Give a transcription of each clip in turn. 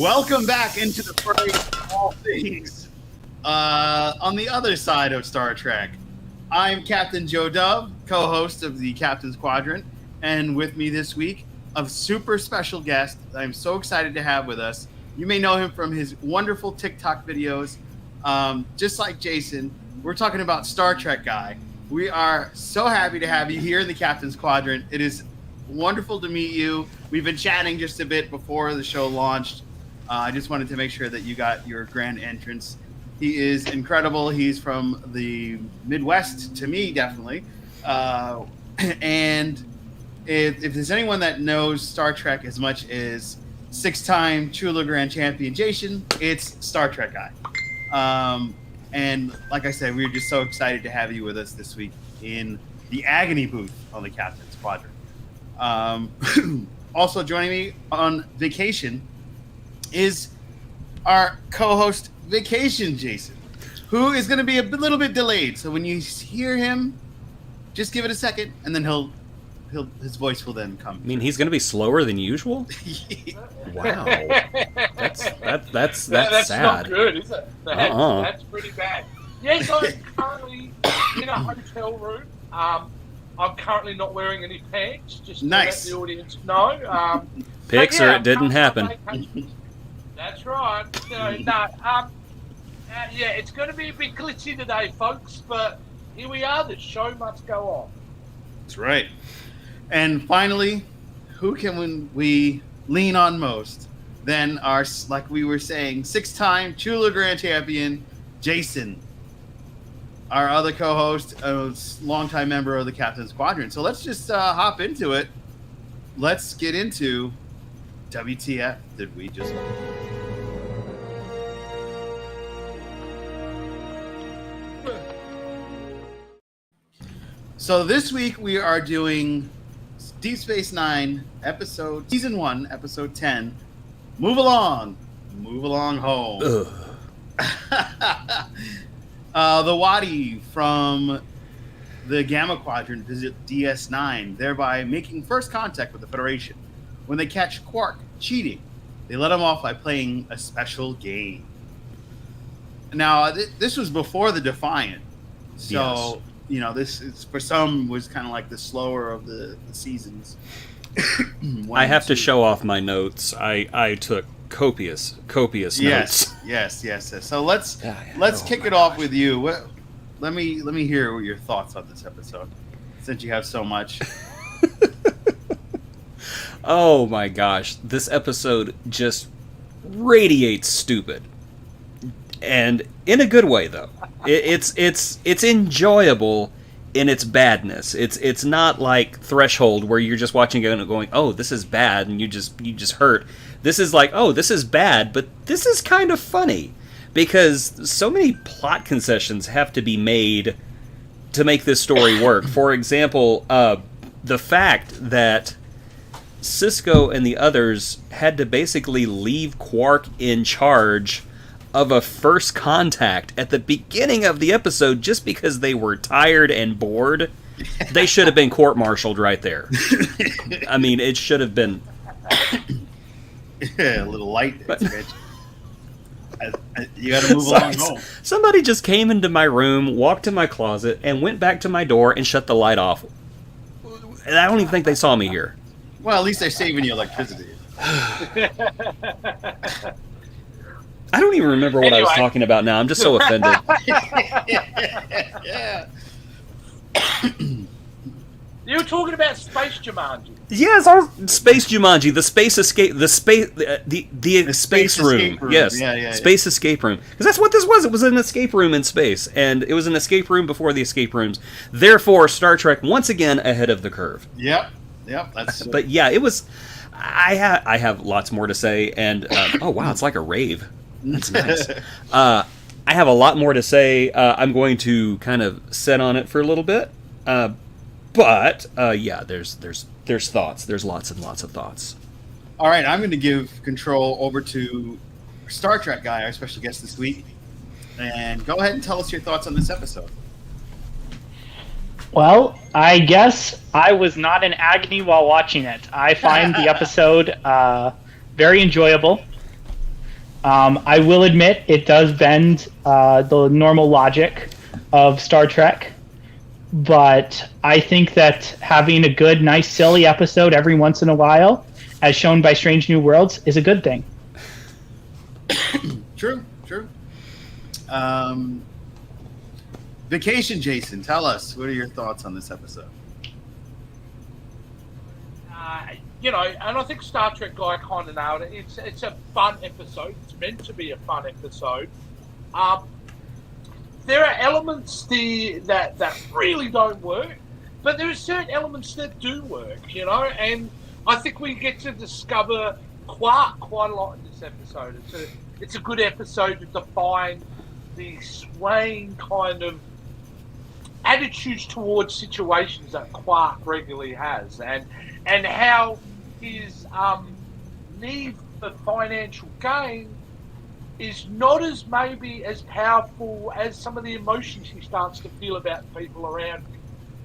Welcome back into the fray of all things. On the other side of Star Trek, I'm Captain Joe Dove, co-host of the Captain's Quadrant, and with me this week, a super special guest that I'm so excited to have with us. You may know him from his wonderful TikTok videos. Just like Jason, we're talking about Star Trek Guy. We are so happy to have you here in the Captain's Quadrant. It is wonderful to meet you. We've been chatting just a bit before the show launched. I just wanted to make sure that you got your grand entrance. He is incredible. He's from the Midwest, to me, definitely. And if there's anyone that knows Star Trek as much as six-time Chula Grand Champion Jason, it's Star Trek Guy. And like I said, we're just so excited to have you with us this week in the Agony Booth on the Captain's Quadrant. Also joining me on vacation is our co-host Vacation Jason, who is going to be a little bit delayed. So when you hear him, just give it a second, and then his voice will then come. I mean, he's going to be slower than usual? Wow. That's That's sad. not good, is it? That's pretty bad. Yes, I'm currently in a hotel room. I'm currently not wearing any pants, just to let the audience know. Pics or it didn't happen. That's right. Yeah, it's going to be a bit glitchy today, folks, but here we are. The show must go on. That's right. And finally, who can we lean on most than our, like we were saying, six-time Chula Grand Champion, Jason, our other co-host, a longtime member of the Captain's Quadrant. So let's just hop into it. Let's get into WTF did we just... So this week we are doing Deep Space Nine Season 1, Episode 10, Move Along Home. The Wadi from the Gamma Quadrant visit DS9, thereby making first contact with the Federation. When they catch Quark cheating, they let him off by playing a special game. Now, this was before the Defiant, so... Yes. You know, this is for some was kind of like the slower of the seasons. I have to show off my notes. I took copious notes. Yes. So let's kick it off with you. Let me hear your thoughts on this episode, since you have so much. Oh my gosh, this episode just radiates stupid. And in a good way, though. It's enjoyable in its badness. It's not like Threshold where you're just watching it and going, oh, this is bad, and you just hurt. This is like, oh, this is bad, but this is kind of funny because so many plot concessions have to be made to make this story work. For example, the fact that Sisko and the others had to basically leave Quark in charge of a first contact at the beginning of the episode just because they were tired and bored. They should have been court-martialed right there. I mean, it should have been... a little light there, you gotta move along home. Somebody just came into my room, walked to my closet, and went back to my door and shut the light off. And I don't even think they saw me here. Well, at least they're saving you electricity. I don't even remember what I was talking about now. I'm just so offended. Yeah. You were talking about Space Jumanji. Yes, Space Jumanji, the space escape, the space room. Yes, space escape room. Because that's what this was. It was an escape room in space, and it was an escape room before the escape rooms. Therefore, Star Trek once again ahead of the curve. Yep. That's. But yeah, it was. I have lots more to say, and oh wow, it's like a rave. That's nice. I have a lot more to say. I'm going to kind of sit on it for a little bit. But yeah, there's thoughts. There's lots and lots of thoughts. All right, I'm going to give control over to Star Trek Guy, our special guest this week. And go ahead and tell us your thoughts on this episode. Well, I guess I was not in agony while watching it. I find the episode very enjoyable. I will admit it does bend the normal logic of Star Trek, but I think that having a good, nice, silly episode every once in a while, as shown by Strange New Worlds, is a good thing. True. Vacation, Jason, tell us, what are your thoughts on this episode? And I think Star Trek guy kind of nailed it. It's a fun episode. It's meant to be a fun episode. There are elements that really don't work, but there are certain elements that do work, and I think we get to discover Quark quite a lot in this episode. It's a good episode to define the swaying kind of attitudes towards situations that Quark regularly has, and how his need for financial gain is not as maybe as powerful as some of the emotions he starts to feel about people around him,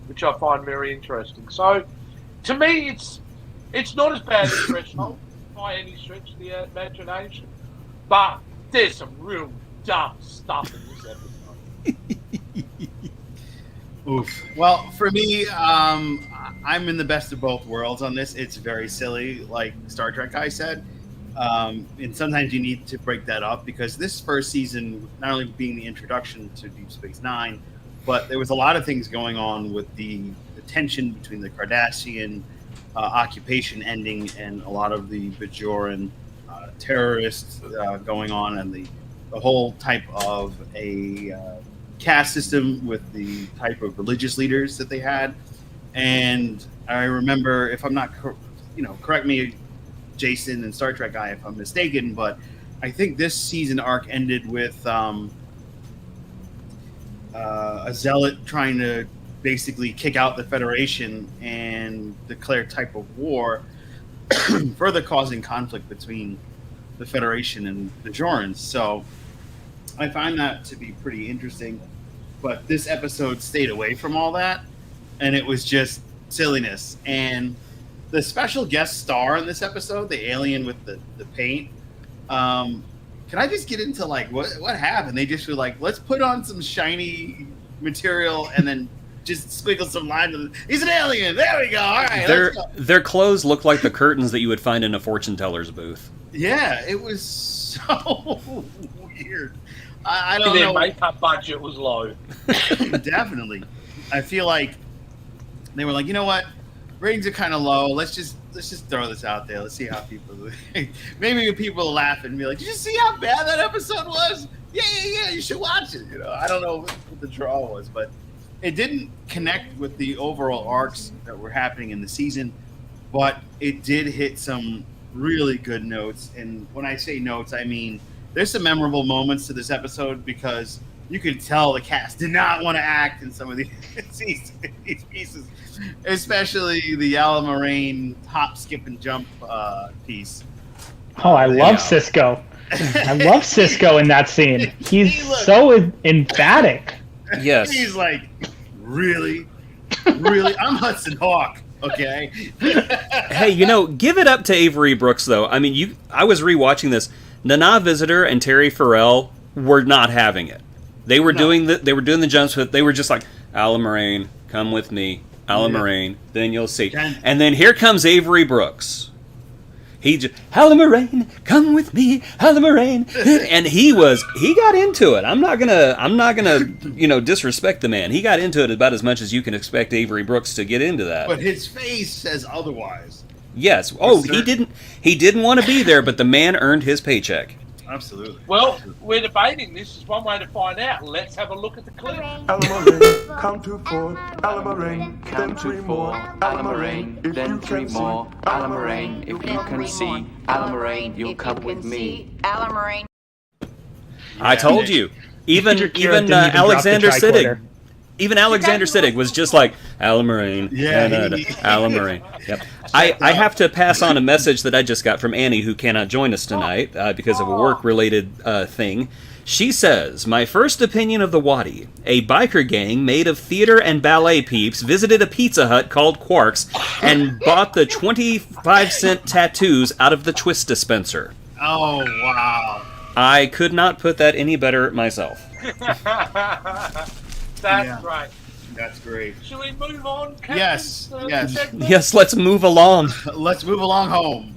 which I find very interesting. So, to me, it's not as bad as Threshold by any stretch of the imagination, but there's some real dumb stuff in this episode. Oof. Well, for me, I'm in the best of both worlds on this. It's very silly, like Star Trek guy said. And sometimes you need to break that up because this first season, not only being the introduction to Deep Space Nine, but there was a lot of things going on with the tension between the Cardassian occupation ending and a lot of the Bajoran terrorists going on, and the whole type of a caste system with the type of religious leaders that they had. And I remember, if I'm not, correct me, Jason and Star Trek guy, if I'm mistaken, but I think this season arc ended with a zealot trying to basically kick out the Federation and declare type of war, further causing conflict between the Federation and the Bajorans. So I find that to be pretty interesting. But this episode stayed away from all that, and it was just silliness. And the special guest star in this episode, the alien with the paint, can I just get into what happened? They just were like, let's put on some shiny material and then just sprinkle some lines. He's an alien. There we go. All right. Their clothes look like the curtains that you would find in a fortune teller's booth. Yeah, it was so weird. I don't know. Their makeup budget was low. Definitely. I feel like they were like, you know what? Ratings are kind of low. Let's just throw this out there. Let's see how people. Maybe people will laugh and be like, "Did you see how bad that episode was? Yeah. You should watch it." I don't know what the draw was, but it didn't connect with the overall arcs that were happening in the season. But it did hit some really good notes, and when I say notes, I mean there's some memorable moments to this episode because you could tell the cast did not want to act in some of these pieces, especially the Alamarine hop, skip, and jump piece. Oh, I love Cisco. I love Cisco in that scene. He's so emphatic. Yes. He's like, really? I'm Hudson Hawk. Okay. Hey, give it up to Avery Brooks, though. I mean, I was rewatching this. Nana Visitor and Terry Farrell were not having it. They were doing the jumps with. They were just like, Alamarine, come with me, Alamarine. Then you'll see. And then here comes Avery Brooks. He just, Alamarine, come with me, Alamarine. And he got into it. I'm not gonna disrespect the man. He got into it about as much as you can expect Avery Brooks to get into that. But his face says otherwise. Yes. Oh, he didn't want to be there, but the man earned his paycheck. Absolutely. Well, we're debating this. Is one way to find out. Let's have a look at the clip. Alamarine, count to 4. Alamarine, then 3 more. Alamarine, then 3 more. Alamarine, if you can see. Alamarine, you'll come with me. Alamarine. I told you. Even Alexander Siddig. Even Alexander Siddig was just like, Alamarine. Yeah. Alamarine. Yep. I have to pass on a message that I just got from Annie, who cannot join us tonight because of a work-related thing. She says, my first opinion of the Wadi, a biker gang made of theater and ballet peeps visited a Pizza Hut called Quark's and bought the 25-cent tattoos out of the twist dispenser. Oh, wow. I could not put that any better myself. That's right. That's great. Shall we move on, Captain? Yes, yes. Segment? Yes, let's move along. Let's move along home.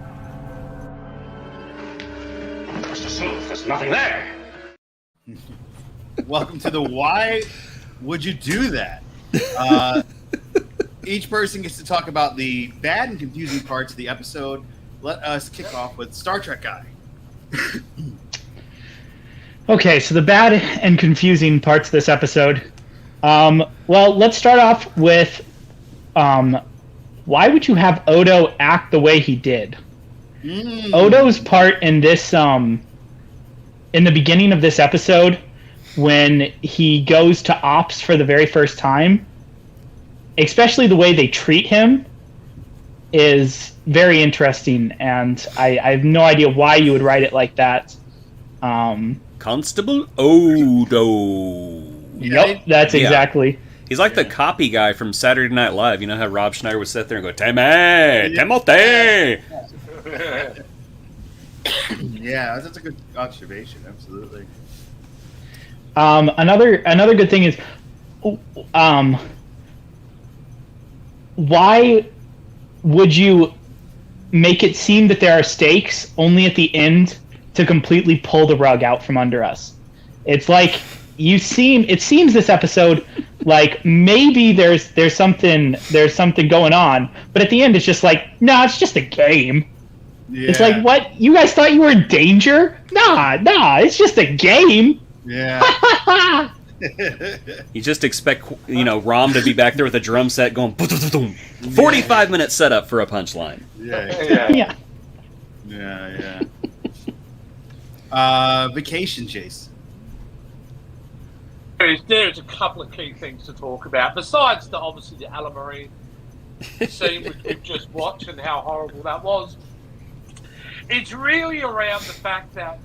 There's nothing there. Welcome to the Why Would You Do That? Each person gets to talk about the bad and confusing parts of the episode. Let us kick off with Star Trek Guy. Okay, so the bad and confusing parts of this episode. Well, let's start off with why would you have Odo act the way he did? Odo's part in this, in the beginning of this episode, when he goes to Ops for the very first time, especially the way they treat him, is very interesting, and I have no idea why you would write it like that. Constable Odo. Yep, that's exactly. He's like the copy guy from Saturday Night Live. You know how Rob Schneider would sit there and go, Timothy! Yeah, that's a good observation. Absolutely. Another good thing is, why would you make it seem that there are stakes only at the end to completely pull the rug out from under us? It's like it seems this episode like maybe there's something going on, but at the end it's just like, no, it's just a game. Yeah. It's like, what? You guys thought you were in danger? Nah, it's just a game. Yeah. You just expect, Rom to be back there with a drum set going, 45-minute setup for a punchline. Yeah. Vacation chase. There's a couple of key things to talk about, besides obviously the Alamarine scene which we've just watched and how horrible that was. It's really around the fact that,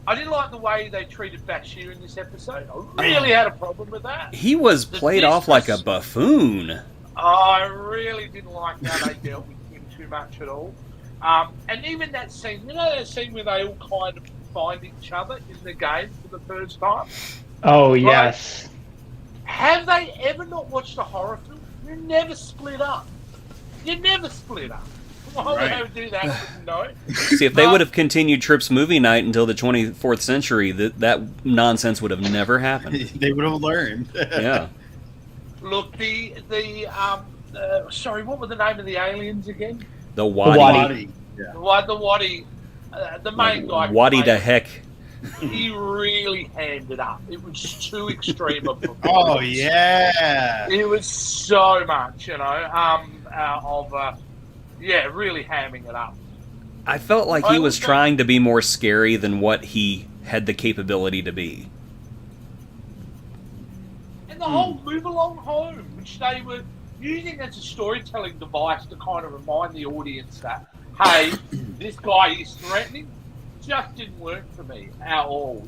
I didn't like the way they treated Bashir in this episode. I really had a problem with that. He was played off like a buffoon. I really didn't like how they dealt with him too much at all. And even that scene, that scene where they all kind of find each other in the game for the first time? Oh, yes. Have they ever not watched a horror film? You never split up. Why would they do that? I wouldn't know. See, if they would have continued Tripp's movie night until the 24th century, that nonsense would have never happened. They would have learned. Yeah. Look, sorry, what were the name of the aliens again? The Wadi. Yeah. The Wadi. The main guy. Wadi the heck. He really hammed it up. It was too extreme of a Oh, yeah. It was so much, really hamming it up. I felt like he was trying to be more scary than what he had the capability to be. And the whole move along home, which they were using as a storytelling device to kind of remind the audience that, hey, this guy is threatening, just didn't work for me at all,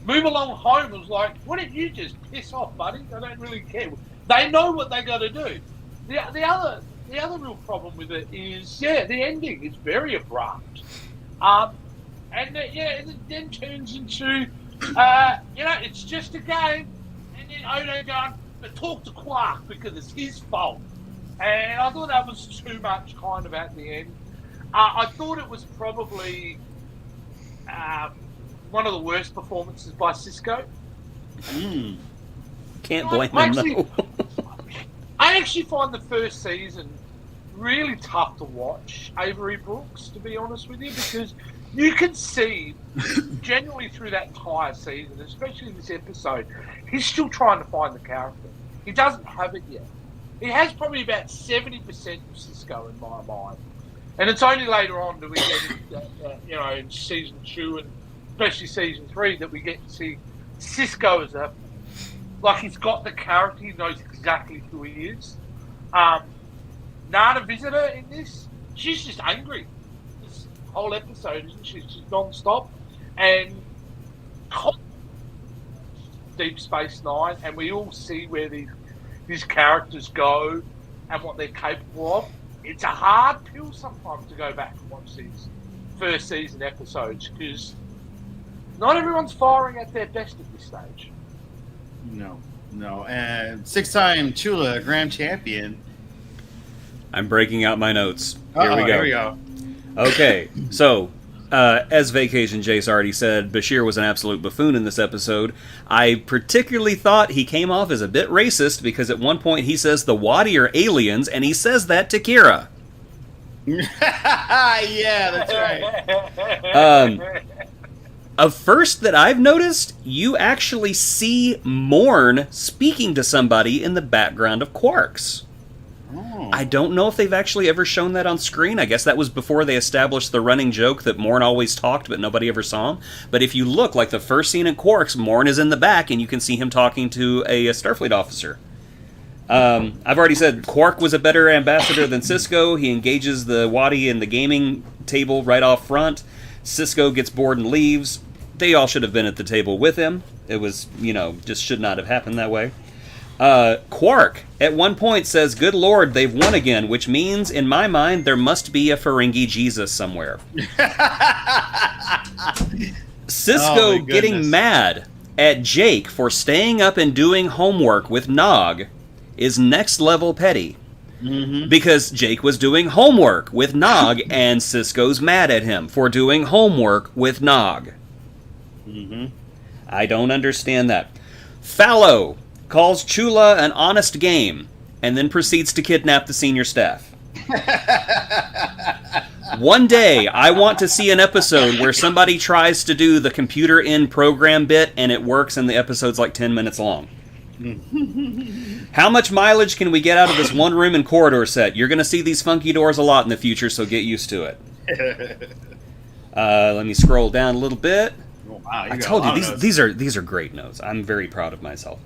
Move along home was like, why don't you just piss off, buddy? I don't really care. They know what they got to do. The other real problem with it is, the ending is very abrupt. It then turns into, it's just a game. And then Odo going, but talk to Quark because it's his fault. And I thought that was too much kind of at the end. I thought it was probably one of the worst performances by Sisko. Can't blame him, though. I actually find the first season really tough to watch, Avery Brooks, to be honest with you, because you can see genuinely through that entire season, especially this episode, he's still trying to find the character. He doesn't have it yet. He has probably about 70% of Sisko in my mind. And it's only later on that we get, in season 2 and especially season 3, that we get to see Sisko as he's got the character, he knows exactly who he is. Nana Visitor in this, she's just angry. This whole episode, isn't she? She's non-stop. And Deep Space Nine, and we all see where these characters go and what they're capable of. It's a hard pill sometimes to go back and watch these first season episodes, because not everyone's firing at their best at this stage. No. And 6-time Chula Grand Champion. I'm breaking out my notes. Here Uh-oh, we go. Here we go. Okay, so as Vacation Jace already said, Bashir was an absolute buffoon in this episode. I particularly thought he came off as a bit racist because at one point he says the Wadi are aliens, and he says that to Kira. Yeah, that's right. A first that I've noticed, you actually see Morn speaking to somebody in the background of Quarks. Oh. I don't know if they've actually ever shown that on screen. I guess that was before they established the running joke that Morn always talked, but nobody ever saw him. But if you look, like the first scene in Quarks, Morn is in the back, and you can see him talking to a Starfleet officer. I've already said Quark was a better ambassador than Cisco. He engages the Wadi in the gaming table right off front. Cisco gets bored and leaves. They all should have been at the table with him. It was, just should not have happened that way. Quark, at one point, says, "Good Lord, they've won again," which means, in my mind, there must be a Ferengi Jesus somewhere. Cisco getting mad at Jake for staying up and doing homework with Nog is next level petty. Mm-hmm. Because Jake was doing homework with Nog, and Cisco's mad at him for doing homework with Nog. Mm-hmm. I don't understand that. Fallow calls Chula an honest game, and then proceeds to kidnap the senior staff. One day, I want to see an episode where somebody tries to do the computer in program bit, and it works, and the episode's like 10 minutes long. How much mileage can we get out of this one room and corridor set? You're going to see these funky doors a lot in the future, so get used to it. Let me scroll down a little bit. Oh, wow, I told you, these are great notes. I'm very proud of myself.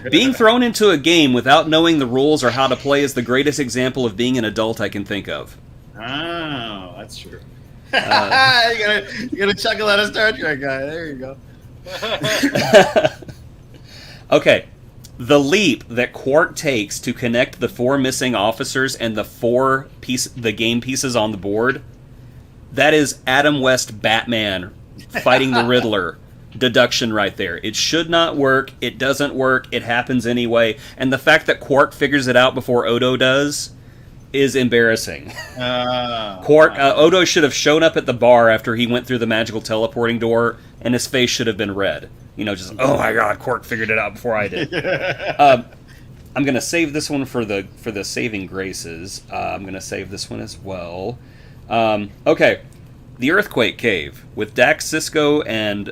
Being thrown into a game without knowing the rules or how to play is the greatest example of being an adult I can think of. Oh, that's true. You gotta chuckle at a Star Trek guy. There you go. Okay, the leap that Quark takes to connect the 4 missing officers and the game pieces on the board, that is Adam West Batman fighting the Riddler. Deduction right there. It should not work. It doesn't work. It happens anyway. And the fact that Quark figures it out before Odo does is embarrassing. Odo should have shown up at the bar after he went through the magical teleporting door, and his face should have been red. Just, oh my god, Quark figured it out before I did. I'm going to save this one for the saving graces. I'm going to save this one as well. Okay. The Earthquake Cave, with Dax, Cisco, and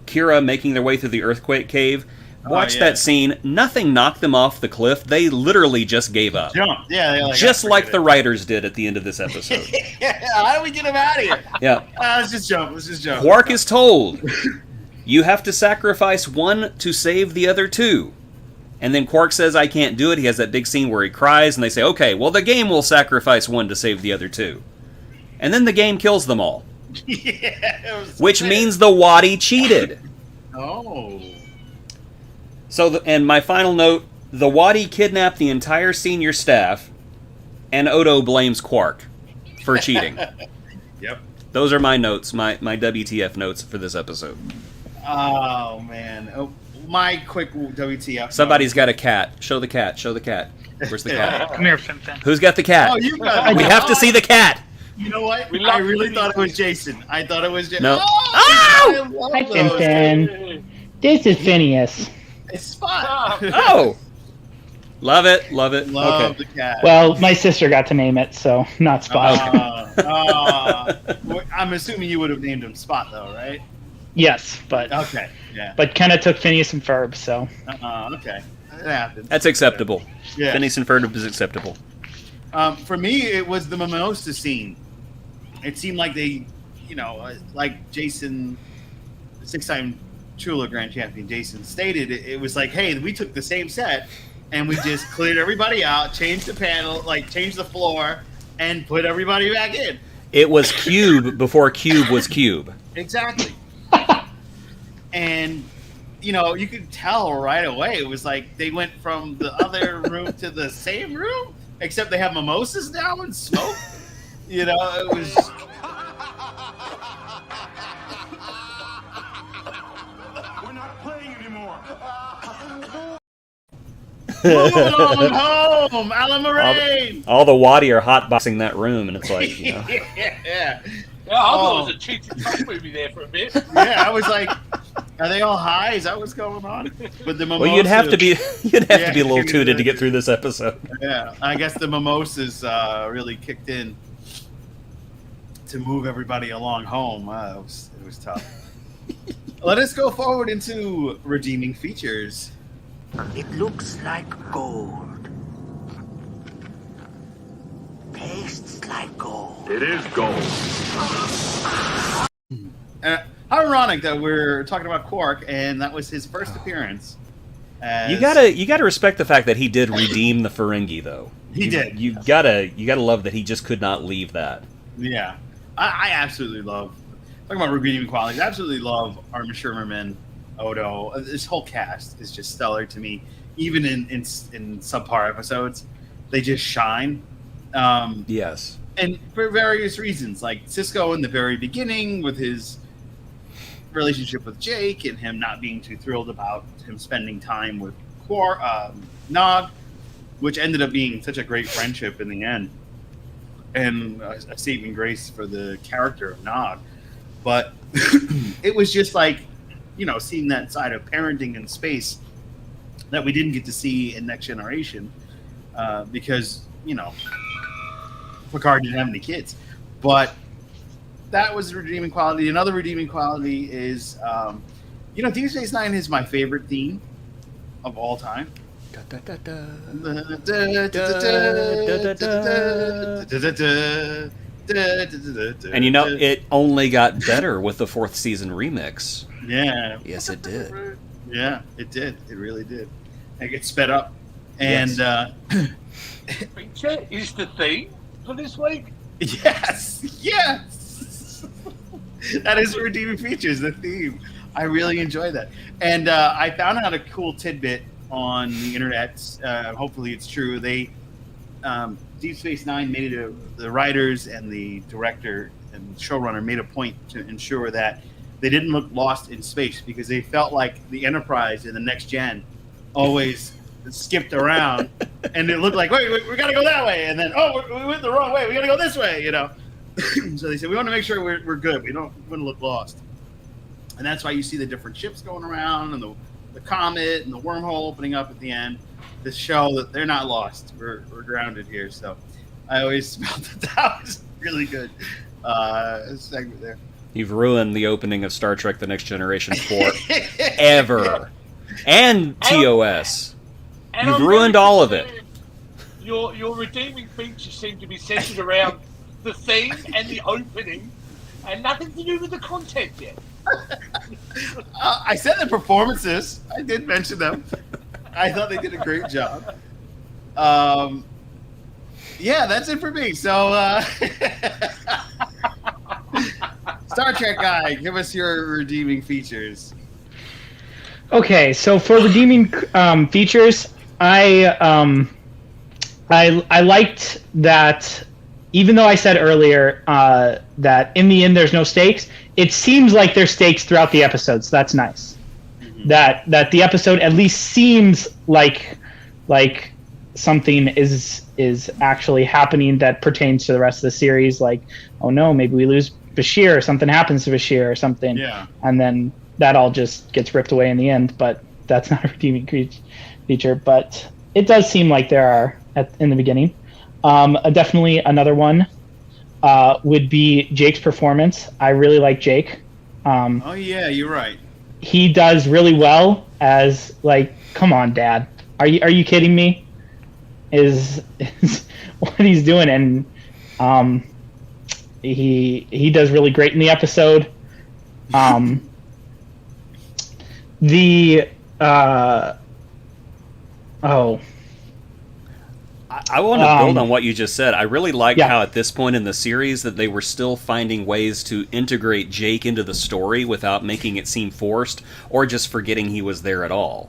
Kira making their way through the Earthquake Cave. Watch that scene. Nothing knocked them off the cliff. They literally just gave up. Jump. Yeah, just like the writers did at the end of this episode. How do we get him out of here? Yeah. Let's just jump. Quark is told, you have to sacrifice one to save the other 2. And then Quark says, I can't do it. He has that big scene where he cries, and they say, okay, well, the game will sacrifice one to save the other 2. And then the game kills them all. Which means the Wadi cheated. Oh. So, and my final note, the Wadi kidnapped the entire senior staff, and Odo blames Quark for cheating. Yep. Those are my notes, my WTF notes for this episode. Oh, man. Oh, my quick WTF. Somebody's got a cat. Show the cat. Where's the cat? Come here, Finfin. Who's got the cat? Oh, you got it. We have to see the cat. You know what? I really thought it was Jason. I thought it was Jason. No. Oh! Hi, Finfin. This is Phineas. It's fun. Oh! Love it. Love Okay. the cat. Well, my sister got to name it, so not Spot. I'm assuming you would have named him Spot, though, right? Yes, but Okay. Yeah. but Kenna took Phineas and Ferb, so. Okay. It happens. That's acceptable. Yeah. Phineas and Ferb is acceptable. For me, it was the Mimosa Scene. It seemed like they, like Jason, 6-time Chula Grand Champion Jason stated, it was like, hey, we took the same set and we just cleared everybody out, changed the panel, changed the floor, and put everybody back in. It was Cube before Cube was Cube. Exactly. And, you could tell right away. It was like they went from the other room to the same room, except they have mimosas now and smoke. It was... Move along home, Alamarine! All the Wadi are hotboxing that room, and it's like, Yeah. Yeah, I thought it was a Cheech and Chong movie there for a bit. Yeah, I was like, are they all high? Is that what's going on? With the mimosas. well, you'd have to be a little give me tooted the- to get through this episode. Yeah, I guess the mimosas really kicked in to move everybody along home. It was tough. Let us go forward into redeeming features. It looks like gold. Tastes like gold. It is gold. How ironic that we're talking about Quark, and that was his first appearance. As... You gotta respect the fact that he did redeem the Ferengi, though. He did. You gotta love that he just could not leave that. Yeah, I absolutely love talking about redeeming qualities. I absolutely love Armin Shermerman, Odo. This whole cast is just stellar to me. Even in subpar episodes, they just shine. Yes. And for various reasons, like Cisco in the very beginning with his relationship with Jake and him not being too thrilled about him spending time with Nog, which ended up being such a great friendship in the end, and a saving grace for the character of Nog. But it was just like, seeing that side of parenting in space that we didn't get to see in Next Generation because, Picard didn't have any kids. But that was a redeeming quality. Another redeeming quality is, Deep Space Nine is my favorite theme of all time. And it only got better with the 4th season remix. Yeah. Yes, it did. Yeah, it did. It really did. It gets sped up. And Feature is the theme for this week. Yes. That is redeeming features, the theme. I really enjoy that. And I found out a cool tidbit on the internet. Hopefully it's true. They Deep Space Nine made it the writers and the director and showrunner made a point to ensure that they didn't look lost in space, because they felt like the Enterprise in the Next Gen always skipped around, and it looked like, wait, we got to go that way, and then we went the wrong way, we got to go this way, So they said, we want to make sure we're good. We don't want to look lost, and that's why you see the different ships going around and the comet and the wormhole opening up at the end to show that they're not lost. We're grounded here. So I always felt that was really good segment there. You've ruined the opening of Star Trek: The Next Generation forever, and TOS. And You've I'm ruined really all of it. concerned Your redeeming features seem to be centered around the theme and the opening, and nothing to do with the content yet. I said the performances. I did mention them. I thought they did a great job. Yeah, that's it for me. So, Star Trek guy, give us your redeeming features. Okay, so for redeeming features, I liked that. Even though I said earlier that in the end there's no stakes, it seems like there's stakes throughout the episode, so that's nice. Mm-hmm. That the episode at least seems like something is actually happening that pertains to the rest of the series. Like, oh no, maybe we lose Bashir, or something happens to Bashir, or something. Yeah. And then that all just gets ripped away in the end. But that's not a redeeming feature. But it does seem like there are in the beginning. Definitely another one would be Jake's performance. I really like Jake. Oh yeah, you're right. He does really well as, like, come on, Dad. Are you kidding me? Is what he's doing, and he does really great in the episode. I want to build on what you just said. I really liked how at this point in the series that they were still finding ways to integrate Jake into the story without making it seem forced or just forgetting he was there at all.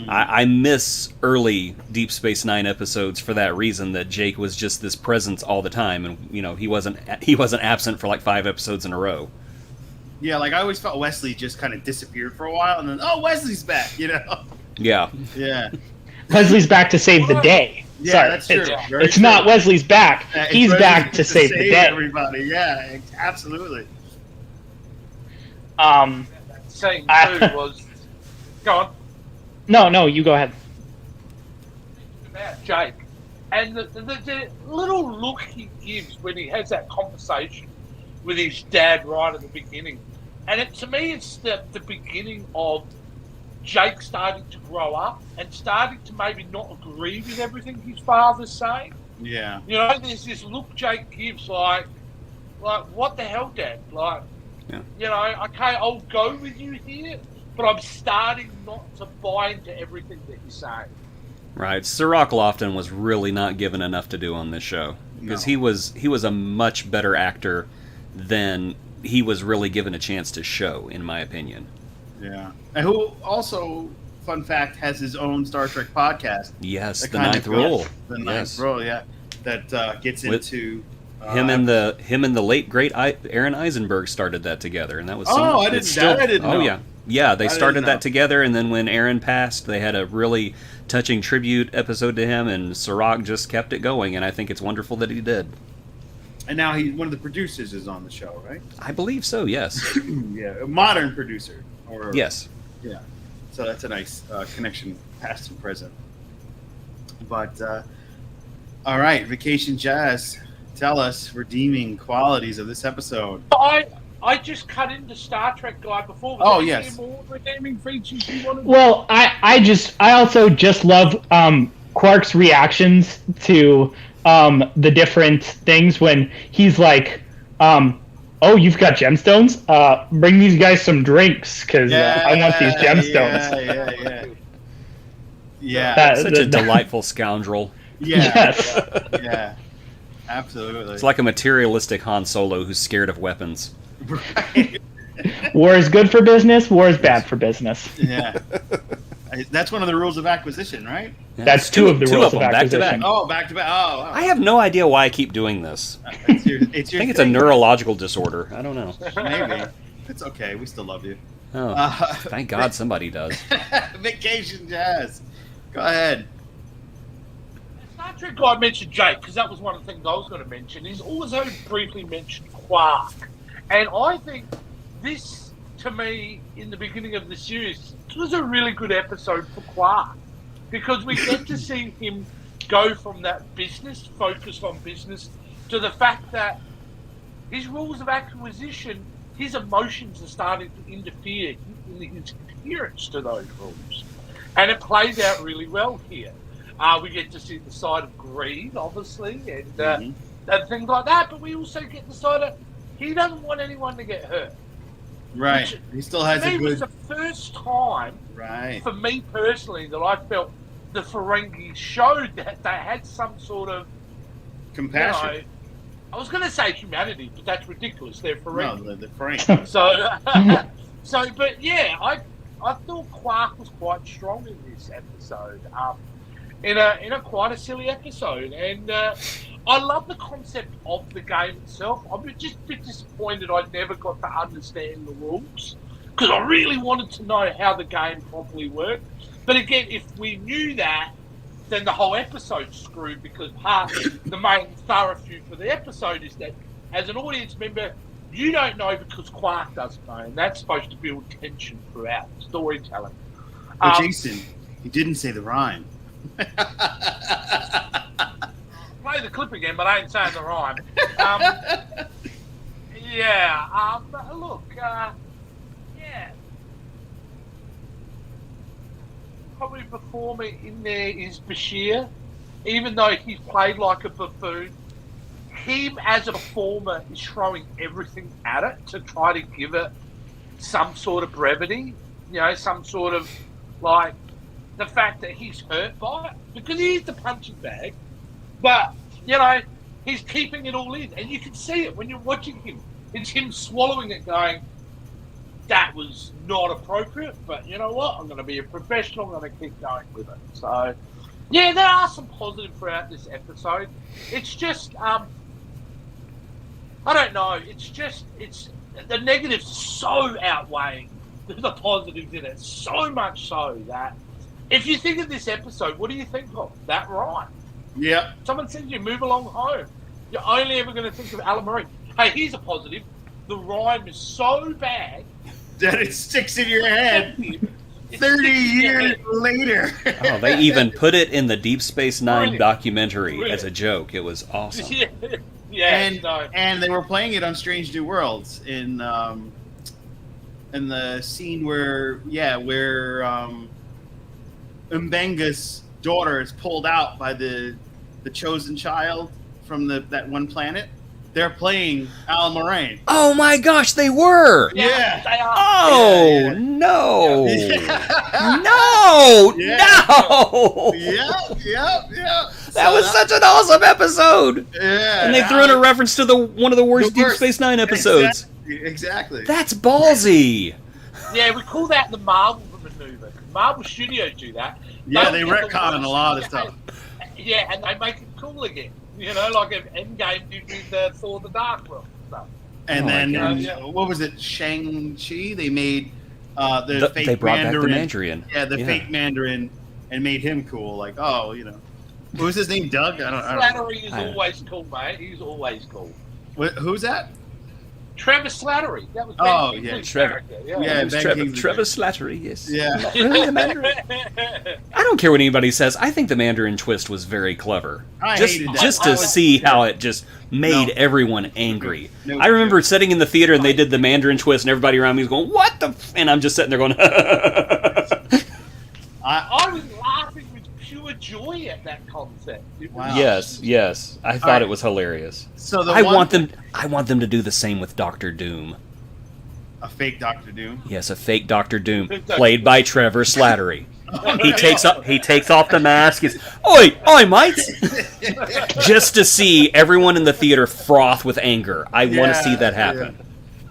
I miss early Deep Space Nine episodes for that reason, that Jake was just this presence all the time, and he wasn't absent for like 5 episodes in a row. Yeah, like I always felt Wesley just kind of disappeared for a while, and then Wesley's back, Yeah. Yeah. Wesley's back to save the day. Yeah, Sorry, that's true. It's, Very it's true. not Wesley's back. It's He's Wesley back to save the day. everybody. Yeah, absolutely. Scene 2 was... Go on. No, you go ahead. About Jake. And the little look he gives when he has that conversation with his dad right at the beginning. And to me, it's the beginning of Jake starting to grow up and starting to maybe not agree with everything his father's saying. Yeah. You know, there's this look Jake gives like what the hell, Dad? Like, Yeah. you know, okay, I'll go with you here, but I'm starting not to buy into everything that you're saying. Right. Sirach Lofton was really not given enough to do on this show because he was a much better actor than he was really given a chance to show, in my opinion. Yeah. And who also, fun fact, has his own Star Trek podcast. Yes, That the kind Ninth of Rule. The Ninth Yes. Rule, yeah. That gets With into him and the late great Aaron Eisenberg started that together, and that was I didn't know. Yeah, they I started didn't know. that together, and then when Aaron passed, they had a really touching tribute episode to him, and Sirach just kept it going, and I think it's wonderful that he did. And now he's one of the producers is on the show, right? I believe so. Yes. Yeah, a modern producer. Or Yes. Yeah. So that's a nice connection, past and present. But all right, Vacation Jazz, tell us redeeming qualities of this episode. I just cut into Star Trek guy before. Was Oh, there yes. any more redeeming features you wanted? Well, I also just love Quark's reactions to the different things when he's like, "Oh, you've got gemstones? Bring these guys some drinks because I want these gemstones." Yeah. That- Such a delightful scoundrel. Yeah. Yes. Yeah. Absolutely. It's like a materialistic Han Solo who's scared of weapons. Right. War is good for business. War is bad for business. Yeah. That's one of the rules of acquisition, right? Yeah, That's two of the rules of them, back to back. acquisition. Oh, back to back. Oh, I have no idea why I keep doing this. it's your I think it's a thing. neurological disorder. I don't know. Maybe. It's okay. We still love you. Oh, thank God somebody does. Vacation Jazz. Go ahead. Star Trek guy mentioned Jake because that was one of the things I was going to mention. He's also briefly mentioned Quark, and I think this, to me, in the beginning of the series, was a really good episode for Quark because we get to see him go from that business, focused on business, to the fact that his rules of acquisition, his emotions are starting to interfere in his adherence to those rules. And it plays out really well here. We get to see the side of greed, obviously, and things like that, but we also get the side of he doesn't want anyone to get hurt. Right. Which, He still has to a me, good. was the first time, Right. for me personally, that I felt the Ferengi showed that they had some sort of, Compassion. you know, I was going to say humanity, but that's ridiculous. They're Ferengi. No, the Frank. But yeah, I thought Quark was quite strong in this episode. In a quite a silly episode, and I love the concept of the game itself. I'm just a bit disappointed I never got to understand the rules because I really wanted to know how the game properly worked. But again, if we knew that, then the whole episode's screwed because the main thoroughfare for the episode is that as an audience member, you don't know because Quark doesn't know, and that's supposed to build tension throughout storytelling. But Jason, he didn't say the rhyme. Play the clip again, but I ain't saying the rhyme. Look, yeah. Probably performer in there is Bashir, even though he's played like a buffoon. Him as a performer is throwing everything at it to try to give it some sort of brevity, some sort of like the fact that he's hurt by it because he is the punching bag, but he's keeping it all in, and you can see it when you're watching him. It's him swallowing it, going, "That was not appropriate, but you know what? I'm going to be a professional. I'm going to keep going with it." So, yeah, there are some positives throughout this episode. It's just, I don't know. It's the negatives so outweighing the positives in it, so much so that If you think of this episode, what do you think of? That rhyme. Yep. Someone says you move along home. You're only ever going to think of Alamarine. Hey, here's a positive. The rhyme is so bad that it sticks in your head. 30 years later. Oh, they even put it in the Deep Space Nine Brilliant. documentary Brilliant. as a joke. It was awesome. And they were playing it on Strange New Worlds in the scene where Mbenga's daughter is pulled out by the chosen child from that one planet. They're playing Alamarine. Oh my gosh, they were! Yeah. They are. Oh, Yeah. no! Yeah. No! Yeah. No! Yep. That was such an awesome episode! Yeah. And they threw in a reference to one of the worst Deep Space Nine episodes. Exactly. That's ballsy! Yeah, we call that the Marvel maneuver. Marvel Studios do that. Yeah, they They'll get retcon the a lot of worst- stuff. Yeah, and they make it cool again. You know, like if Endgame did with Thor: The Dark World stuff. And Oh my then, gosh. what was it? Shang-Chi? They made the fake They brought Mandarin. back the Mandarin. Yeah, the fake Mandarin, and made him cool. Like, what was his name? Doug? I don't know. Slattery is always cool, mate. He's always cool. Who's that? Trevor Slattery. That was Oh, Ben yeah, Kingsley's Trevor. character, Yeah, It was Ben Trevor Kingsley. Slattery, yes. Yeah. Not really the Mandarin. I don't care what anybody says. I think the Mandarin twist was very clever. I just hated that. just I to was- see how it just made No. everyone angry. No. I remember sitting in the theater and they did the Mandarin twist and everybody around me was going, "What the?" And I'm just sitting there going, I was laughing with pure joy at that concept. It was- Wow. Yes. I thought Alright. it was hilarious. So I want them to do the same with Doctor Doom. a fake Doctor Doom. Yes, a fake Doctor Doom, Fake Dr. played by Trevor Slattery. He takes off the mask. He's, oi, mates! Just to see everyone in the theater froth with anger. I want to see that happen. Yeah.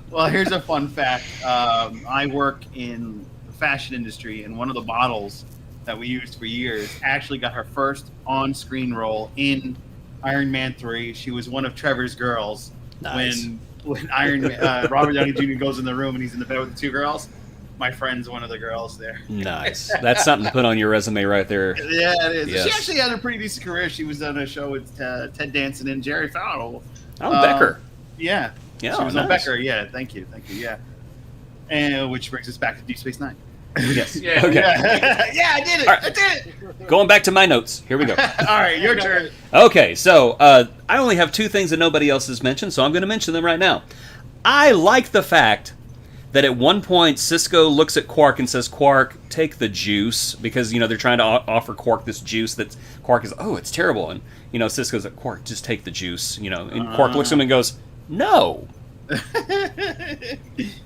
Well, here's a fun fact. I work in the fashion industry, and one of the models that we used for years actually got her first on-screen role in Iron Man 3. She was one of Trevor's girls. Nice. When Robert Downey Jr. goes in the room and he's in the bed with the two girls, my friend's one of the girls there. Nice. That's something to put on your resume right there. Yeah, it is. Yes. She actually had a pretty decent career. She was on a show with Ted Danson and Jerry Fowler. Oh, Becker. Yeah. Yeah, She was on nice. Becker. Yeah, thank you. Yeah. And which brings us back to Deep Space Nine. Yes. Yeah. Okay. Yeah, I did it. All right. I did it. Going back to my notes. Here we go. All right, your turn. Okay, so I only have two things that nobody else has mentioned, so I'm going to mention them right now. I like the fact that at one point Cisco looks at Quark and says, "Quark, take the juice," because they're trying to offer Quark this juice that Quark is, "Oh, it's terrible," and Cisco's like, "Quark, just take the juice," and Quark looks at him and goes, "No."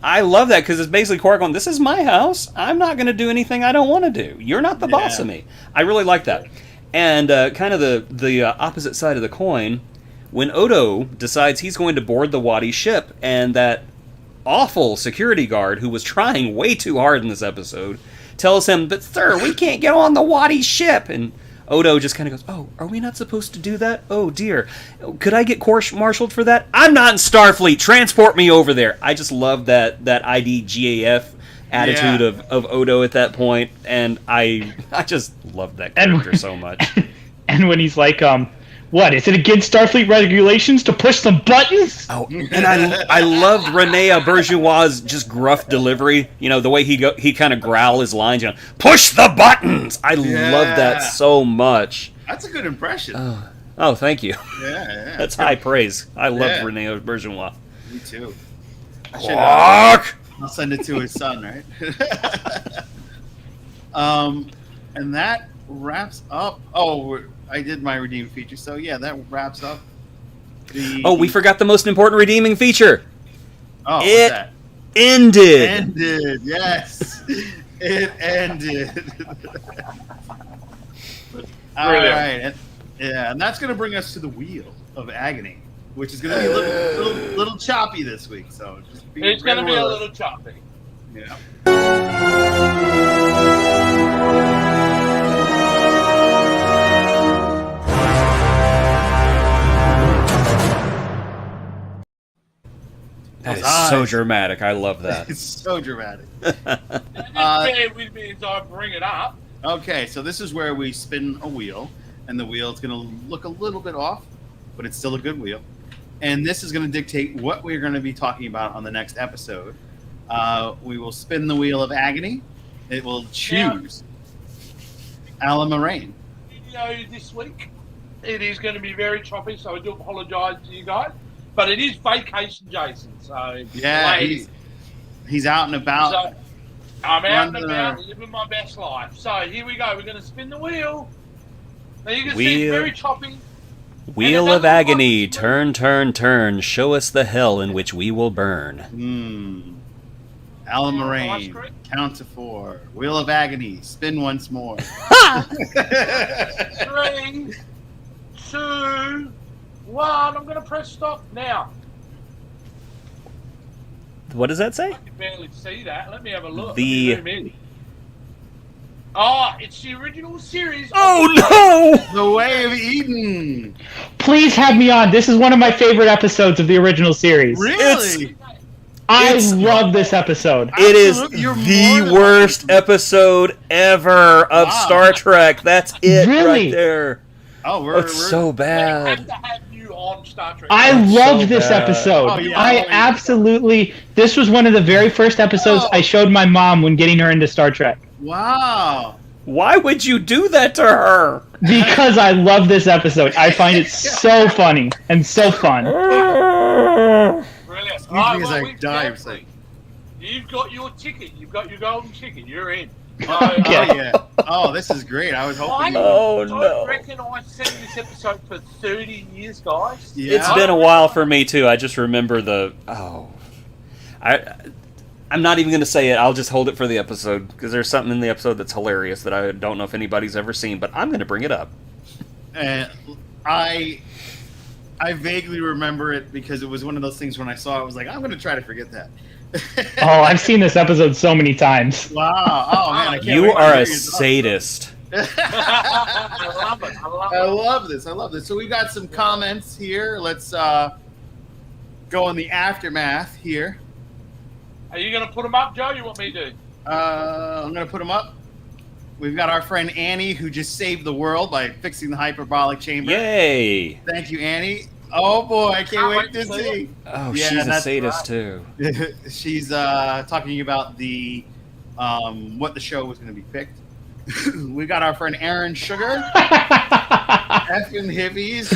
I love that because it's basically Quark going, "This is my house. I'm not going to do anything I don't want to do. You're not the boss of me." I really like that. And kind of the opposite side of the coin, when Odo decides he's going to board the Wadi ship, and that awful security guard who was trying way too hard in this episode tells him, "But sir, we can't get on the Wadi ship," and Odo just kind of goes, "Oh, are we not supposed to do that? Oh dear, could I get court-martialed for that? I'm not in Starfleet. Transport me over there." I just love that IDGAF attitude of Odo at that point, and I just love that character so much. And when he's like, what, is it against Starfleet regulations to push some buttons? Oh, and I loved Rene Auberjois' just gruff delivery. The way he kind of growl his lines. Push the buttons. I love that so much. That's a good impression. Oh, thank you. Yeah. That's high praise. I loved Yeah. Rene Auberjois. Me too. Quark! I'll send it to his son, right? And that wraps up. Oh, I did my redeeming feature. So yeah, that wraps up. We forgot the most important redeeming feature. Oh, what's It that? ended. Ended. Yes, it ended. All right, and that's going to bring us to the Wheel of Agony, which is going to be a little choppy this week. So just be It's going to be a ready. little choppy. Yeah. That is so dramatic. I love that. It's so dramatic. Just bear with me as I bring it up. Okay, so this is where we spin a wheel, and the wheel is going to look a little bit off, but it's still a good wheel. And this is going to dictate what we're going to be talking about on the next episode. We will spin the Wheel of Agony. It will choose Alamarine. Video this week. It is going to be very choppy, so I do apologise to you guys. But it is vacation, Jason. So yeah, he's out and about. So, I'm out and about, living my best life. So here we go. We're going to spin the wheel. Now you can see it's very choppy. Wheel of Agony, turn, turn, turn. Show us the hell in which we will burn. Alamarine, count to 4. Wheel of Agony, spin once more. 3, 2, 1. I'm going to press stop now. What does that say? I can barely see that. Let me have a look. It's the original series. Oh no! The Way of Eden. Please have me on. This is one of my favorite episodes of the original series. Really? I love this episode. It is the worst episode ever of Star Trek. That's it right there. Oh, it's so bad. I have to have you on Star Trek. I love this episode. Oh, yeah. I absolutely. This was one of the very first episodes I showed my mom when getting her into Star Trek. Wow. Why would you do that to her? Because I love this episode. I find it so funny and so fun. Brilliant. Excuse me as I die. You've got your ticket. You've got your golden ticket. You're in. Oh, yeah. Oh, this is great. I was hoping. I reckon I've seen this episode for 30 years, guys. Yeah. It's been a while for me too. I just remember I'm not even going to say it. I'll just hold it for the episode because there's something in the episode that's hilarious that I don't know if anybody's ever seen, but I'm going to bring it up. I vaguely remember it because it was one of those things when I saw it, I was like, I'm going to try to forget that. Oh, I've seen this episode so many times. Wow. Oh, man. I can't You wait are to a hear sadist. I love it. I love this. I love this. So we got some comments here. Let's go on the aftermath here. Are you going to put them up, Joe? You want me to? I'm going to put them up. We've got our friend Annie, who just saved the world by fixing the hyperbolic chamber. Yay! Thank you, Annie. Oh, boy, I can't wait to see. Oh, Yeah, she's a that's sadist, too. She's talking about the what the show was going to be picked. We got our friend Aaron Sugar. Effing hippies.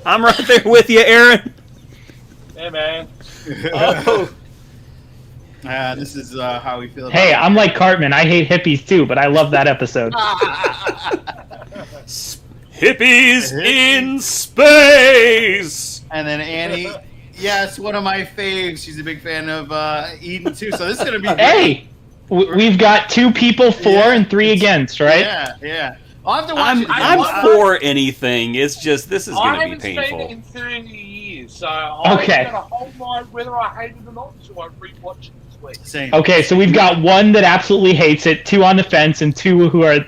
I'm right there with you, Aaron. Hey, man. Oh. This is how we feel about Hey, I'm like Cartman. I hate hippies too, but I love that episode. Hippies in space! And then Annie, yes, one of my faves. She's a big fan of Eden too. So this is gonna be Hey, we've got 2 people for and 3 against, right? Yeah. I'll have to watch it. I'm for anything. It's just this is going to be painful. I haven't seen it in 30 years, so Okay. I'm going to hold my whether I hate it or not, so I rewatch it this week. Same. Okay, so we've got 1 that absolutely hates it, 2 on the fence, and 2 who are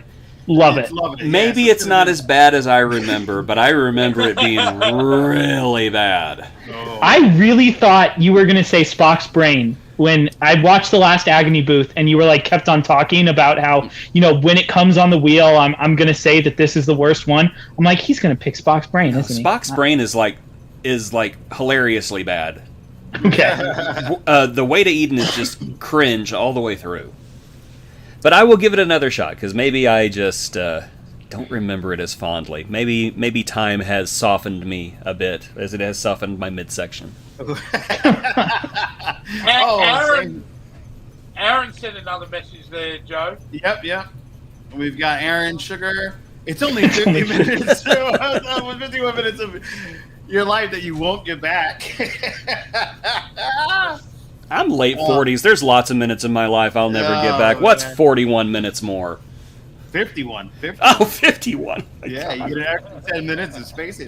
love it. Maybe it's not as bad as I remember, but I remember it being really bad. Oh. I really thought you were going to say Spock's brain when I watched the last Agony Booth, and you were like kept on talking about how, you know, when it comes on the wheel, I'm going to say that this is the worst one. I'm like, he's going to pick Spock's brain, isn't he? Spock's brain is like hilariously bad. Okay. The Way to Eden is just cringe all the way through. But I will give it another shot because maybe I just don't remember it as fondly. Maybe time has softened me a bit as it has softened my midsection. Aaron sent another message there, Joe. Yep. We've got Aaron Sugar. It's only 50 minutes. 51 minutes of your life that you won't get back. I'm late 40s. There's lots of minutes in my life I'll never get back. What's 41 minutes more? 51. Oh, 51. Yeah, you get an extra 10 minutes of space.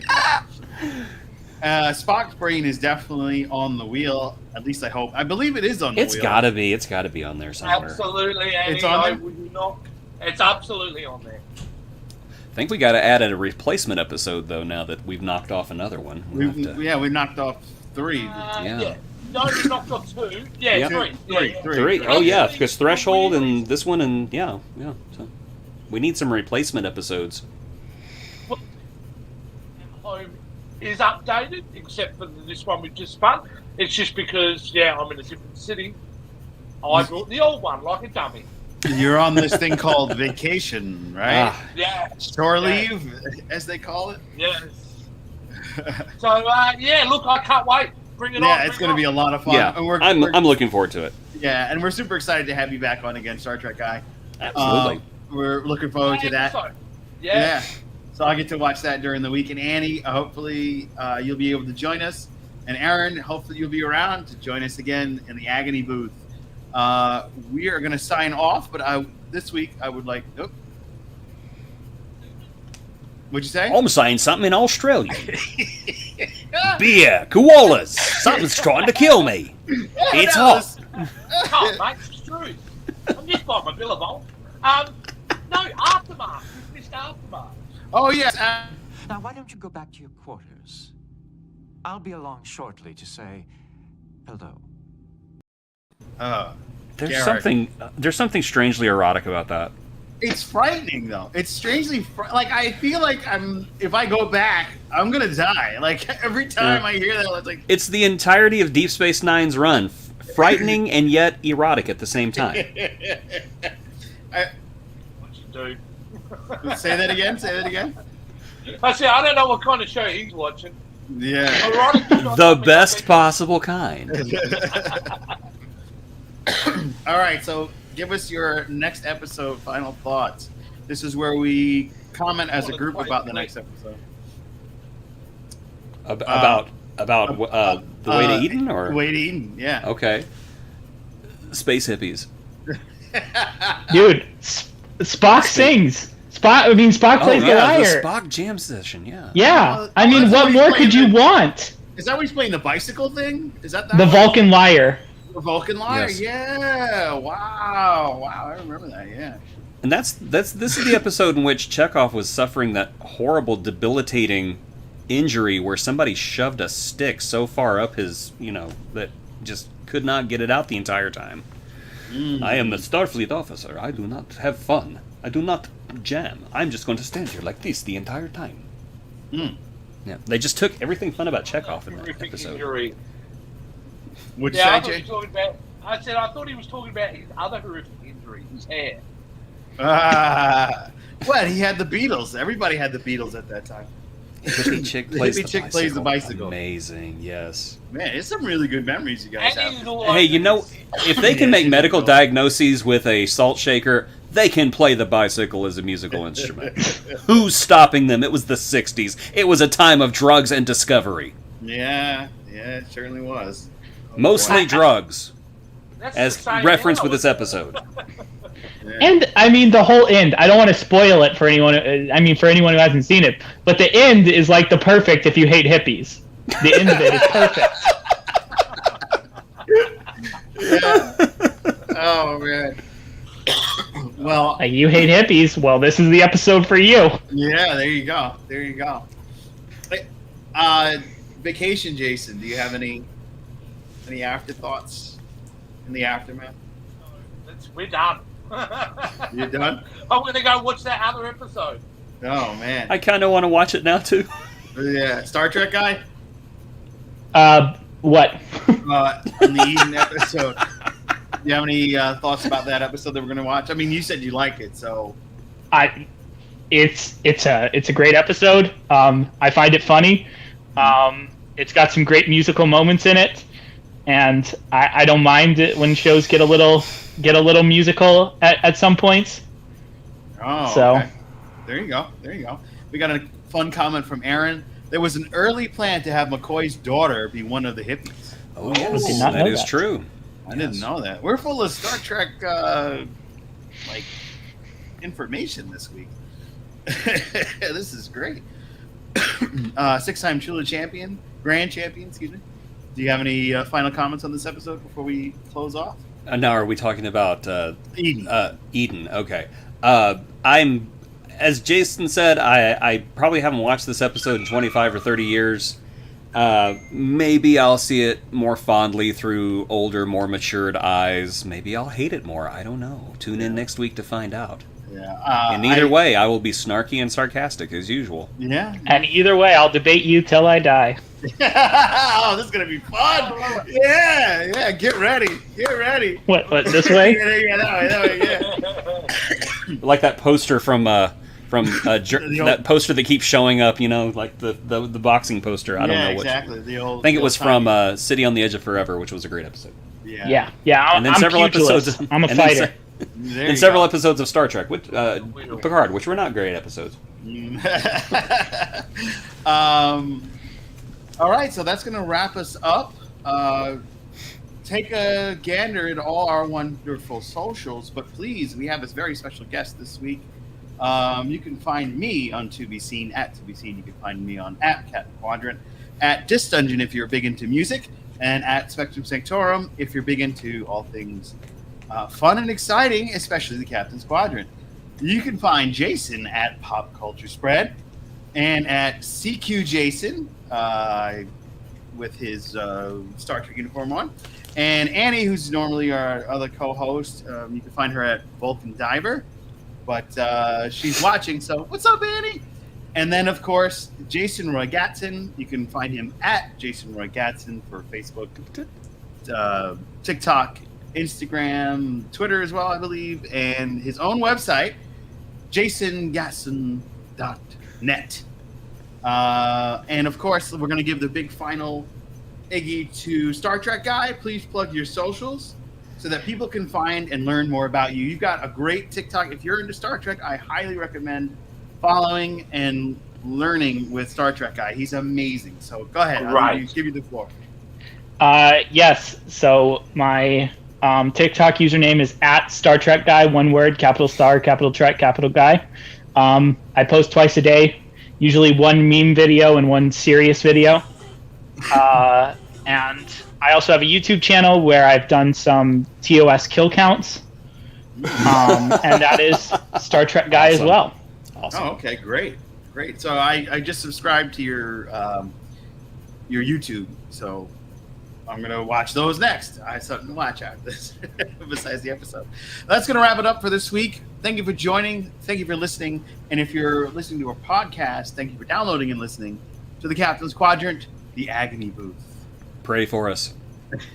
Spock's brain is definitely on the wheel. At least I hope. I believe it is on the wheel. It's gotta be. It's gotta be on there somewhere. Absolutely, Annie. It's on there? Would you not? It's absolutely on there. I think we gotta add a replacement episode, though, now that we've knocked off another one. We've knocked off 3. Yeah. No, you knocked off 2. Yeah, Yep. 3. Three. Oh, yeah, because Threshold and this one and, yeah. So. We need some replacement episodes. Home is updated, except for this one we've just spun. It's just because, I'm in a different city. I brought the old one like a dummy. You're on this thing called vacation, right? Yeah. Shore leave, as they call it. Yes. So, look, I can't wait. Bring it on. Yeah, it's going to be a lot of fun. Yeah, And I'm looking forward to it. Yeah, and we're super excited to have you back on again, Star Trek guy. Absolutely. We're looking forward to that. Yeah. So I'll get to watch that during the week. And Annie, hopefully you'll be able to join us. And Aaron, hopefully you'll be around to join us again in the Agony Booth. We are going to sign off, but this week I would like... Oh. What'd you say? I'm saying something in Australian. Beer, koalas, something's trying to kill me. It's hot. Oh, mate, it's true. I'm just by my billabong. No, Aftermath. You missed Aftermath. Oh, yes. Now, why don't you go back to your quarters? I'll be along shortly to say hello. There's something strangely erotic about that. It's frightening, though. It's strangely I feel like if I go back, I'm gonna die. Like every time I hear that, it's like it's the entirety of Deep Space Nine's run, frightening and yet erotic at the same time. What you do? Say that again. Say that again. I don't know what kind of show he's watching. Yeah. The best possible kind. All right, so give us your next episode final thoughts. This is where we comment as a group about the next episode. About the way to Eden, or the way to Eden? Yeah. Okay. Space hippies. Dude, Spock sings. Spock plays the lyre. The Spock jam session. Yeah. Yeah. I mean, what more could you want? Is that what he's playing the bicycle thing? Is that the Vulcan lyre? The Vulcan lyre, yes. Yeah. Wow, I remember that. Yeah. And this is the episode in which Chekhov was suffering that horrible, debilitating injury where somebody shoved a stick so far up his, that just could not get it out the entire time. I am the Starfleet officer. I do not have fun. I do not jam. I'm just going to stand here like this the entire time. Yeah, they just took everything fun about Chekhov in that episode. Injury. What'd I you say, Jay? I thought he was talking about his other horrific injury, his hair. What? He had the Beatles. Everybody had the Beatles at that time. Hippie chick plays the bicycle. Amazing, yes. Man, it's some really good memories you guys have. Hey, if they can make medical diagnoses with a salt shaker, they can play the bicycle as a musical instrument. Who's stopping them? It was the 60s. It was a time of drugs and discovery. Yeah, it certainly was. Mostly drugs, as referenced with this episode. Yeah. And I mean the whole end. I don't want to spoil it for anyone. For anyone who hasn't seen it, but the end is like the perfect if you hate hippies. The end of it is perfect. Yeah. Oh man. Well, like, you hate hippies. Well, this is the episode for you. Yeah, there you go. Vacation, Jason. Do you have any afterthoughts in the aftermath? We're done. You're done? I'm going to go watch that other episode. Oh, man. I kind of want to watch it now, too. Yeah. Star Trek guy? What? On the Eden episode. Do you have any thoughts about that episode that we're going to watch? I mean, you said you like it, so... It's a great episode. I find it funny. It's got some great musical moments in it, and I don't mind it when shows get a little musical at some points. Oh, so okay. There you go. We got a fun comment from Aaron. There was an early plan to have McCoy's daughter be one of the hippies. Oh, yes, that is true. I didn't know that. We're full of Star Trek information this week. This is great. 6-time Chula Grand Champion, excuse me. Do you have any final comments on this episode before we close off? Now, are we talking about Eden? Eden, okay. As Jason said, I probably haven't watched this episode in 25 or 30 years. Maybe I'll see it more fondly through older, more matured eyes. Maybe I'll hate it more. I don't know. Tune in next week to find out. Yeah. In either way, I will be snarky and sarcastic as usual. Yeah. And either way, I'll debate you till I die. Oh, this is gonna be fun. Yeah. Get ready. What, this way? Yeah, that way, yeah. Like that poster from that poster that keeps showing up, like the boxing poster. I don't know which. Exactly. The old. I think it was time. from City on the Edge of Forever, which was a great episode. Yeah. And then I'm several pugilist. episodes. I'm a and then fighter. and several episodes of Star Trek, which, Picard, which were not great episodes. All right, so that's going to wrap us up. Take a gander at all our wonderful socials, but please, we have a very special guest this week. You can find me on To Be Seen at To Be Seen. You can find me on @CaptainQuadrant, at Disc Dungeon if you're big into music, and at Spectrum Sanctorum if you're big into all things fun and exciting, especially the Captain's Quadrant. You can find Jason at Pop Culture Spread and at CQ Jason with his Star Trek uniform on. And Annie, who's normally our other co-host, you can find her at Vulcan Diver. But she's watching, so what's up, Annie? And then, of course, Jason Roy Gatson. You can find him at Jason Roy Gatson for Facebook, TikTok, Instagram, Twitter as well, I believe, and his own website, jasongatson.net. And of course, we're going to give the big final Iggy to Star Trek Guy. Please plug your socials so that people can find and learn more about you. You've got a great TikTok. If you're into Star Trek, I highly recommend following and learning with Star Trek Guy. He's amazing. So go ahead. I'll give you the floor. Yes. So my TikTok username is at Star Trek Guy, one word, capital Star, capital Trek, capital Guy. I post twice a day, usually one meme video and one serious video. And I also have a YouTube channel where I've done some TOS kill counts. And that is Star Trek Guy as well. Awesome. Oh, okay, great. So I just subscribed to your YouTube, so I'm going to watch those next. I have something to watch after this, besides the episode. That's going to wrap it up for this week. Thank you for joining. Thank you for listening. And if you're listening to our podcast, thank you for downloading and listening to the Captain's Quadrant, the Agony Booth. Pray for us.